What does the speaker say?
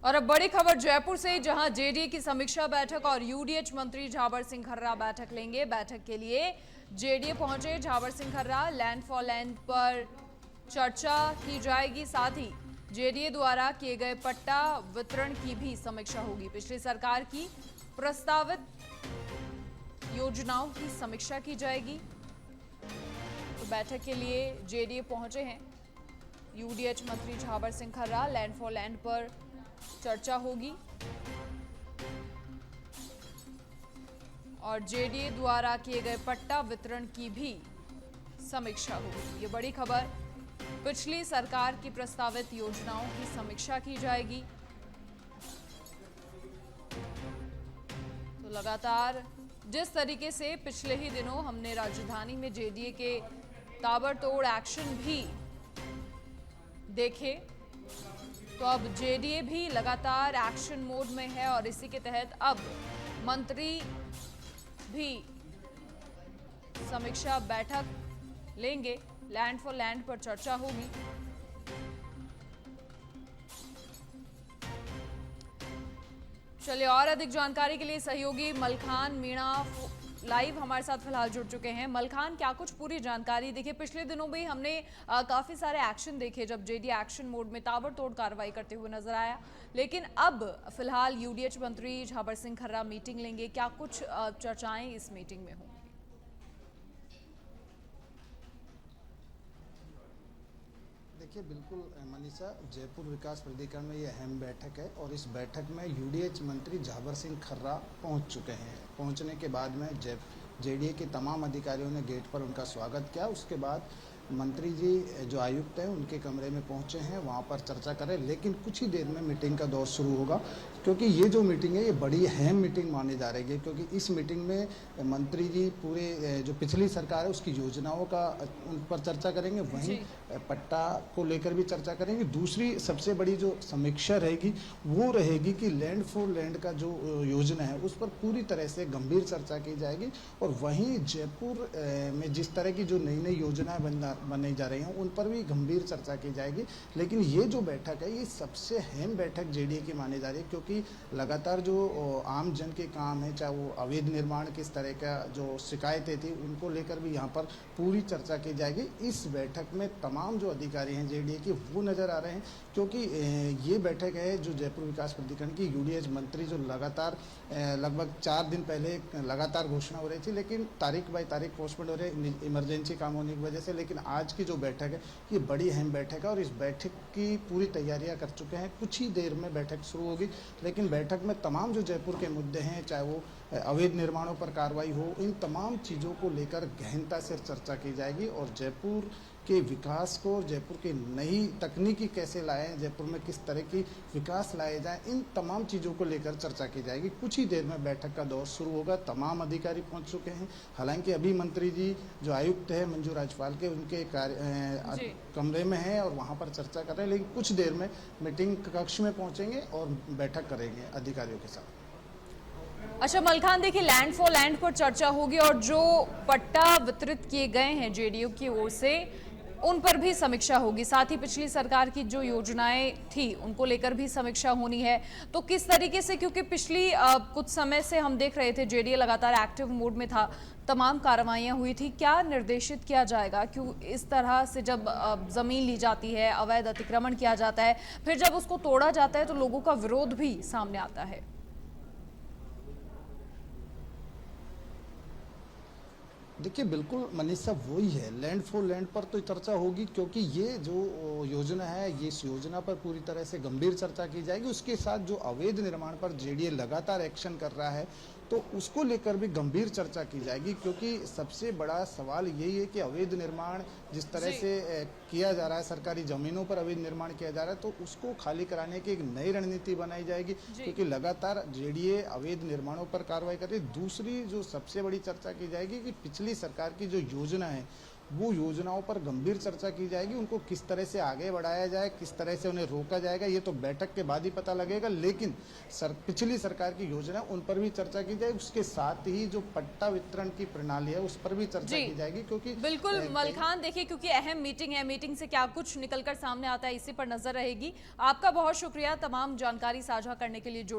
और अब बड़ी खबर जयपुर से, जहां जेडीए की समीक्षा बैठक और यूडीएच मंत्री झावर सिंह खर्रा बैठक लेंगे। बैठक के लिए जेडीए पहुंचे झावर सिंह खर्रा। लैंड फॉर लैंड पर चर्चा की जाएगी, साथ ही जेडीए द्वारा किए गए पट्टा वितरण की भी समीक्षा होगी। पिछली सरकार की प्रस्तावित योजनाओं की समीक्षा की जाएगी। तो बैठक के लिए जेडीए पहुंचे हैं यूडीएच मंत्री झावर सिंह खर्रा। लैंड फॉर लैंड पर चर्चा होगी और जेडीए द्वारा किए गए पट्टा वितरण की भी समीक्षा होगी। ये बड़ी खबर, पिछली सरकार की प्रस्तावित योजनाओं की समीक्षा की जाएगी। तो लगातार जिस तरीके से पिछले ही दिनों हमने राजधानी में जेडीए के ताबड़तोड़ एक्शन भी देखे, तो अब जेडीए भी लगातार एक्शन मोड में है और इसी के तहत अब मंत्री भी समीक्षा बैठक लेंगे। लैंड फॉर लैंड पर चर्चा होगी। चलिए, और अधिक जानकारी के लिए सहयोगी मलखान मीणा लाइव हमारे साथ फिलहाल जुड़ चुके हैं। मलखान, क्या कुछ पूरी जानकारी? देखिए, पिछले दिनों भी हमने काफी सारे एक्शन देखे जब जेडीए एक्शन मोड में ताबड़तोड़ कार्रवाई करते हुए नजर आया, लेकिन अब फिलहाल यूडीएच मंत्री झावर सिंह खर्रा मीटिंग लेंगे। क्या कुछ चर्चाएं इस मीटिंग में हों? देखिए, बिल्कुल मनीषा, जयपुर विकास प्राधिकरण में ये अहम बैठक है और इस बैठक में यूडीएच मंत्री झावर सिंह खर्रा पहुंच चुके हैं। पहुंचने के बाद में जेडीए के तमाम अधिकारियों ने गेट पर उनका स्वागत किया। उसके बाद मंत्री जी जो आयुक्त हैं उनके कमरे में पहुंचे हैं, वहां पर चर्चा करें। लेकिन कुछ ही देर में मीटिंग का दौर शुरू होगा, क्योंकि ये जो मीटिंग है ये बड़ी अहम मीटिंग मानी जा रही है। क्योंकि इस मीटिंग में मंत्री जी पूरे जो पिछली सरकार है उसकी योजनाओं का उन पर चर्चा करेंगे, वहीं पट्टा को लेकर भी चर्चा करेंगे। दूसरी सबसे बड़ी जो समीक्षा रहेगी वो रहेगी कि लैंड फॉर लैंड का जो योजना है उस पर पूरी तरह से गंभीर चर्चा की जाएगी। और वहीं जयपुर में जिस तरह की जो नई नई योजनाएं बनाई जा रही हैं उन पर भी गंभीर चर्चा की जाएगी। लेकिन ये जो बैठक है ये सबसे अहम बैठक जेडीए की मानी जा रही है, क्योंकि लगातार जो आम जन के काम है, चाहे वो अवैध निर्माण किस तरह का जो शिकायतें थी उनको लेकर भी यहाँ पर पूरी चर्चा की जाएगी। इस बैठक में तमाम जो अधिकारी हैं जेडीए के वो नज़र आ रहे हैं, क्योंकि ये बैठक है जो जयपुर विकास प्राधिकरण की यूडीएच मंत्री जो लगातार लगभग 4 दिन पहले लगातार घोषणा हो रही थी, लेकिन तारीख बाई तारीख पोस्टपोन हो रहे इमरजेंसी काम होने की वजह से। लेकिन आज की जो बैठक है ये बड़ी अहम बैठक है और इस बैठक की पूरी तैयारियां कर चुके हैं। कुछ ही देर में बैठक शुरू होगी, लेकिन बैठक में तमाम जो जयपुर के मुद्दे हैं, चाहे वो अवैध निर्माणों पर कार्रवाई हो, इन तमाम चीज़ों को लेकर गहनता से चर्चा की जाएगी। और जयपुर के विकास को, जयपुर की नई तकनीकी कैसे लाएं, जयपुर में किस तरह की विकास लाए जाएं, इन तमाम चीज़ों को लेकर चर्चा की जाएगी। कुछ ही देर में बैठक का दौर शुरू होगा। तमाम अधिकारी पहुंच चुके हैं। हालांकि अभी मंत्री जी जो आयुक्त है मंजू राजपाल के, उनके कमरे में हैं और वहां पर चर्चा कर रहे हैं। लेकिन कुछ देर में मीटिंग कक्ष में पहुंचेंगे और बैठक करेंगे अधिकारियों के साथ। अच्छा मलखान, देखिए, लैंड फॉर लैंड पर चर्चा होगी और जो पट्टा वितरित किए गए हैं जेडीयू की ओर से उन पर भी समीक्षा होगी। साथ ही पिछली सरकार की जो योजनाएं थी उनको लेकर भी समीक्षा होनी है। तो किस तरीके से, क्योंकि पिछली कुछ समय से हम देख रहे थे जेडीए लगातार एक्टिव मोड में था, तमाम कार्रवाइयां हुई थी, क्या निर्देशित किया जाएगा? क्यों इस तरह से जब जमीन ली जाती है, अवैध अतिक्रमण किया जाता है, फिर जब उसको तोड़ा जाता है तो लोगों का विरोध भी सामने आता है। देखिए, बिल्कुल मनीषा, वही है, लैंड फॉर लैंड पर तो चर्चा होगी, क्योंकि ये जो योजना है ये इस योजना पर पूरी तरह से गंभीर चर्चा की जाएगी। उसके साथ जो अवैध निर्माण पर जेडीए लगातार एक्शन कर रहा है तो उसको लेकर भी गंभीर चर्चा की जाएगी। क्योंकि सबसे बड़ा सवाल यही है कि अवैध निर्माण जिस तरह से किया जा रहा है, सरकारी जमीनों पर अवैध निर्माण किया जा रहा है, तो उसको खाली कराने की एक नई रणनीति बनाई जाएगी, क्योंकि लगातार जेडीए अवैध निर्माणों पर कार्रवाई कर रही है। दूसरी जो सबसे बड़ी चर्चा की जाएगी कि पिछली सरकार की जो योजना है वो योजनाओं पर गंभीर चर्चा की जाएगी, उनको किस तरह से आगे बढ़ाया जाए, किस तरह से उन्हें रोका जाएगा, ये तो बैठक के बाद ही पता लगेगा। लेकिन पिछली सरकार की योजना उन पर भी चर्चा की जाएगी, उसके साथ ही जो पट्टा वितरण की प्रणाली है उस पर भी चर्चा जी, की जाएगी, क्योंकि बिल्कुल मलखान, देखिए क्योंकि अहम मीटिंग है, मीटिंग से क्या कुछ निकलकर सामने आता है इसी पर नजर रहेगी। आपका बहुत शुक्रिया तमाम जानकारी साझा करने के लिए।